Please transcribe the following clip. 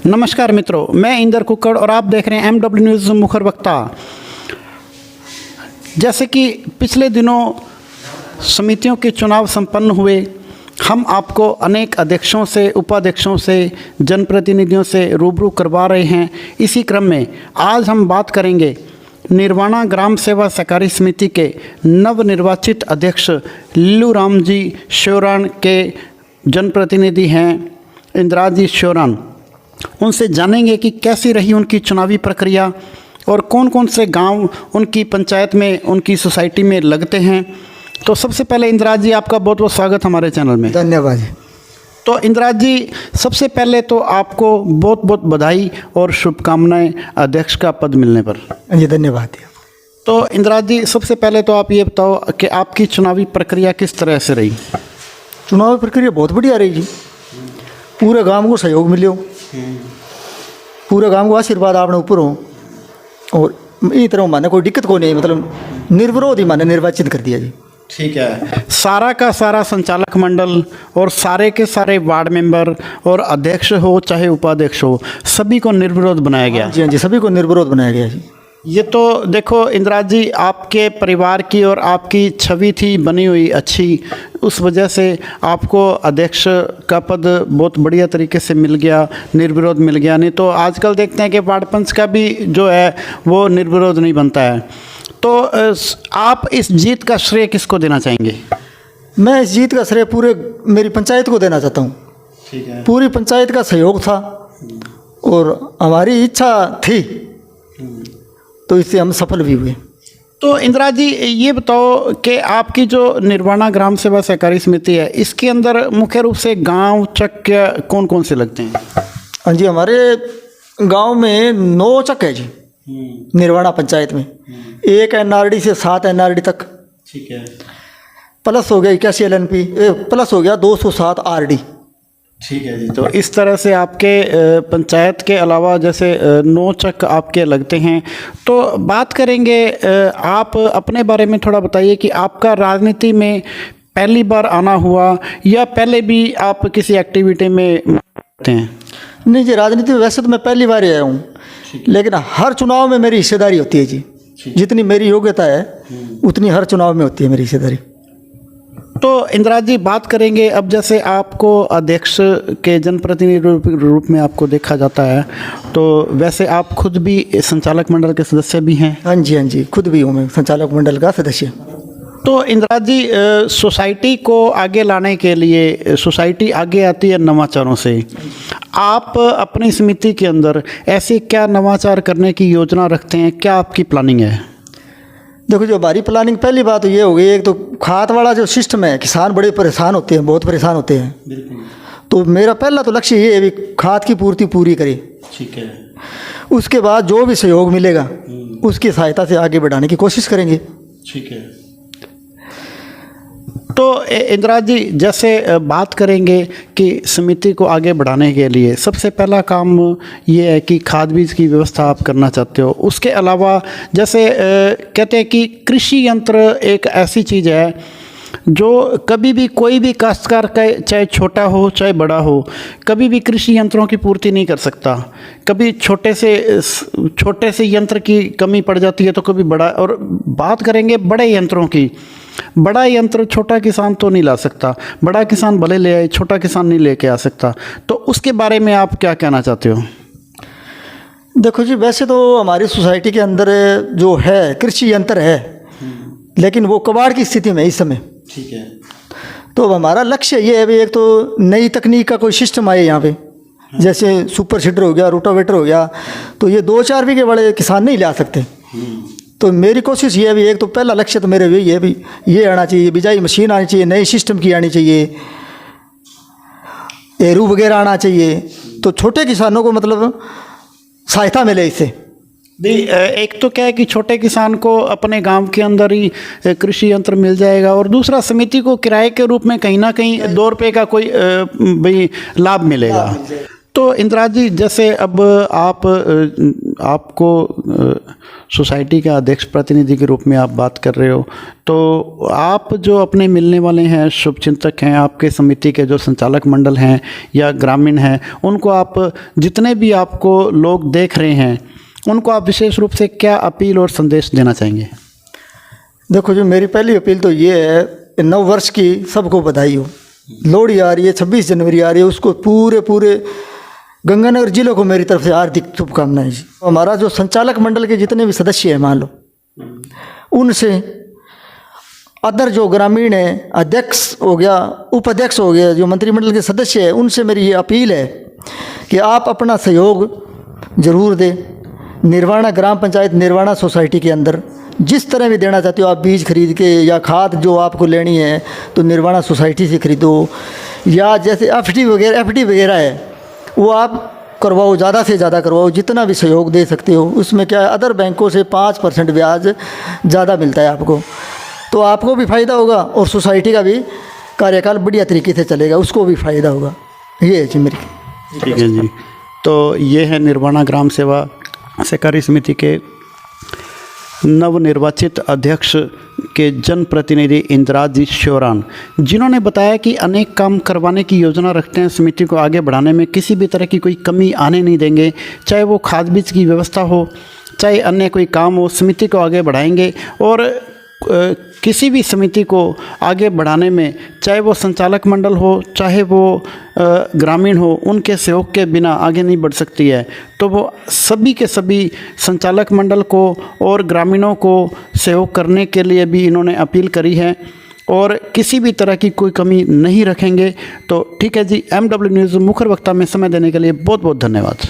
नमस्कार मित्रों, मैं इंदर कुक्कड़ और आप देख रहे हैं MW न्यूज़ मुखर वक्ता। जैसे कि पिछले दिनों समितियों के चुनाव संपन्न हुए, हम आपको अनेक अध्यक्षों से, उपाध्यक्षों से, जनप्रतिनिधियों से रूबरू करवा रहे हैं। इसी क्रम में आज हम बात करेंगे निर्वाणा ग्राम सेवा सहकारी समिति के नवनिर्वाचित अध्यक्ष लीलूराम जी श्योरान के जनप्रतिनिधि हैं इंदिरा जी श्योरान। उनसे जानेंगे कि कैसी रही उनकी चुनावी प्रक्रिया और कौन कौन से गांव उनकी पंचायत में, उनकी सोसाइटी में लगते हैं। तो सबसे पहले इंदिरा जी, आपका बहुत बहुत स्वागत हमारे चैनल में। धन्यवाद जी। तो इंदिरा जी, सबसे पहले तो आपको बहुत बहुत बधाई और शुभकामनाएं अध्यक्ष का पद मिलने पर। जी धन्यवाद। तो इंदिरा जी, सबसे पहले तो आप ये बताओ कि आपकी चुनावी प्रक्रिया किस तरह से रही? चुनाव प्रक्रिया बहुत बढ़िया रही जी। पूरे गांव को सहयोग मिलो, पूरे गांव को आशीर्वाद आपने ऊपर हो और इस तरह माने कोई दिक्कत को नहीं, मतलब निर्विरोध ही माने निर्वाचित कर दिया जी। ठीक है। सारा का सारा संचालक मंडल और सारे के सारे वार्ड मेंबर और अध्यक्ष हो चाहे उपाध्यक्ष हो, सभी को निर्विरोध बनाया गया। जी हाँ जी, सभी को निर्विरोध बनाया गया जी। ये तो देखो इंदिरा जी, आपके परिवार की और आपकी छवि थी बनी हुई अच्छी, उस वजह से आपको अध्यक्ष का पद बहुत बढ़िया तरीके से मिल गया, निर्विरोध मिल गया। नहीं तो आजकल देखते हैं कि वार्ड पंच का भी जो है वो निर्विरोध नहीं बनता है। तो आप इस जीत का श्रेय किसको देना चाहेंगे? मैं इस जीत का श्रेय पूरे मेरी पंचायत को देना चाहता हूँ। ठीक है। पूरी पंचायत का सहयोग था और हमारी इच्छा थी, तो इससे हम सफल भी हुए। तो इंदिरा जी, ये बताओ कि आपकी जो निर्वाणा ग्राम सेवा सहकारी समिति है, इसके अंदर मुख्य रूप से गांव चक कौन कौन से लगते हैं? हाँ जी, हमारे गांव में 9 चक है जी निर्वाणा पंचायत में। 1 NRD से 7 NRD तक। ठीक है। प्लस हो गया 81 LNP, प्लस हो गया 207 RD। ठीक है जी। तो इस तरह से आपके पंचायत के अलावा जैसे 9 चक आपके लगते हैं। तो बात करेंगे, आप अपने बारे में थोड़ा बताइए कि आपका राजनीति में पहली बार आना हुआ या पहले भी आप किसी एक्टिविटी में रहते हैं? नहीं जी, राजनीति में वैसे तो मैं पहली बार ही आया हूँ, लेकिन हर चुनाव में मेरी हिस्सेदारी होती है जी। जितनी मेरी योग्यता है उतनी हर चुनाव में होती है मेरी हिस्सेदारी। तो इंदिरा जी, बात करेंगे अब, जैसे आपको अध्यक्ष के जनप्रतिनिधि रूप में आपको देखा जाता है, तो वैसे आप खुद भी संचालक मंडल के सदस्य भी हैं? हाँ जी, खुद भी हूँ मैं संचालक मंडल का सदस्य। तो इंदिरा जी, सोसाइटी को आगे लाने के लिए, सोसाइटी आगे आती है नवाचारों से। आप अपनी समिति के अंदर ऐसे क्या नवाचार करने की योजना रखते हैं? क्या आपकी प्लानिंग है? देखो, जो हमारी प्लानिंग, पहली बात तो ये हो गई, एक तो खाद वाला जो सिस्टम है, किसान बड़े परेशान होते हैं, बहुत परेशान होते हैं। बिल्कुल। तो मेरा पहला तो लक्ष्य ये है कि खाद की पूर्ति पूरी करे। ठीक है। उसके बाद जो भी सहयोग मिलेगा उसकी सहायता से आगे बढ़ाने की कोशिश करेंगे। ठीक है। तो इंदिरा जी, जैसे बात करेंगे कि समिति को आगे बढ़ाने के लिए सबसे पहला काम ये है कि खाद बीज की व्यवस्था आप करना चाहते हो। उसके अलावा जैसे कहते हैं कि कृषि यंत्र एक ऐसी चीज़ है जो कभी भी कोई भी काश्तकार का, चाहे छोटा हो चाहे बड़ा हो, कभी भी कृषि यंत्रों की पूर्ति नहीं कर सकता। कभी छोटे से यंत्र की कमी पड़ जाती है तो कभी बड़ा। और बात करेंगे बड़े यंत्रों की, बड़ा यंत्र छोटा किसान तो नहीं ला सकता, बड़ा किसान भले ले आए, छोटा किसान नहीं लेके आ सकता। तो उसके बारे में आप क्या कहना चाहते हो? देखो जी, वैसे तो हमारी सोसाइटी के अंदर जो है कृषि यंत्र है, लेकिन वो कबाड़ की स्थिति में इस समय। ठीक है। तो हमारा लक्ष्य ये है, एक तो नई तकनीक का कोई सिस्टम आए यहाँ पे, जैसे सुपर सीडर हो गया, रोटावेटर हो गया, तो ये 2-4 बीघे वाले किसान नहीं ला सकते। तो मेरी कोशिश ये है भी, एक तो पहला लक्ष्य तो मेरे यही है भी, ये आना चाहिए, बिजाई मशीन आनी चाहिए, नए सिस्टम की आनी चाहिए, एरू वगैरह आना चाहिए, तो छोटे किसानों को मतलब सहायता मिले इससे। एक तो क्या है कि छोटे किसान को अपने गांव के अंदर ही कृषि यंत्र मिल जाएगा, और दूसरा समिति को किराए के रूप में कहीं ना कहीं 2 रुपये का कोई भाई लाभ मिलेगा। तो इंदिरा जी, जैसे अब आपको सोसाइटी का अध्यक्ष प्रतिनिधि के रूप में आप बात कर रहे हो, तो आप जो अपने मिलने वाले हैं शुभचिंतक हैं, आपके समिति के जो संचालक मंडल हैं या ग्रामीण हैं, उनको आप जितने भी आपको लोग देख रहे हैं, उनको आप विशेष रूप से क्या अपील और संदेश देना चाहेंगे? देखो, जो मेरी पहली अपील तो ये है, नव वर्ष की सबको बधाई हो। लोहड़ी आ रही है, 26 जनवरी आ रही है, उसको पूरे गंगानगर जिले को मेरी तरफ से हार्दिक शुभकामनाएं जी। हमारा जो संचालक मंडल के जितने भी सदस्य हैं, मान लो, उनसे अदर जो ग्रामीण है, अध्यक्ष हो गया, उपाध्यक्ष हो गया, जो मंत्रिमंडल के सदस्य हैं, उनसे मेरी ये अपील है कि आप अपना सहयोग जरूर दें। निर्वाणा ग्राम पंचायत, निर्वाणा सोसाइटी के अंदर जिस तरह भी देना चाहते हो आप, बीज खरीद के या खाद जो आपको लेनी है तो निर्वाणा सोसाइटी से खरीदो, या जैसे एफडी वगैरह है वो आप करवाओ, ज़्यादा से ज़्यादा करवाओ, जितना भी सहयोग दे सकते हो। उसमें क्या है, अदर बैंकों से 5% ब्याज ज़्यादा मिलता है आपको, तो आपको भी फ़ायदा होगा और सोसाइटी का भी कार्यकाल बढ़िया तरीके से चलेगा, उसको भी फ़ायदा होगा। ये है जी मेरी। ठीक है जी। तो ये है निर्वाणा ग्राम सेवा सहकारी समिति के नवनिर्वाचित अध्यक्ष के जनप्रतिनिधि इंदिरा जी श्योरान, जिन्होंने बताया कि अनेक काम करवाने की योजना रखते हैं, समिति को आगे बढ़ाने में किसी भी तरह की कोई कमी आने नहीं देंगे। चाहे वो खाद बीज की व्यवस्था हो, चाहे अन्य कोई काम हो, समिति को आगे बढ़ाएंगे। और किसी भी समिति को आगे बढ़ाने में, चाहे वो संचालक मंडल हो, चाहे वो ग्रामीण हो, उनके सहयोग के बिना आगे नहीं बढ़ सकती है। तो वो सभी के सभी संचालक मंडल को और ग्रामीणों को सहयोग करने के लिए भी इन्होंने अपील करी है और किसी भी तरह की कोई कमी नहीं रखेंगे। तो ठीक है जी, MW न्यूज़ मुखर वक्ता में समय देने के लिए बहुत बहुत धन्यवाद।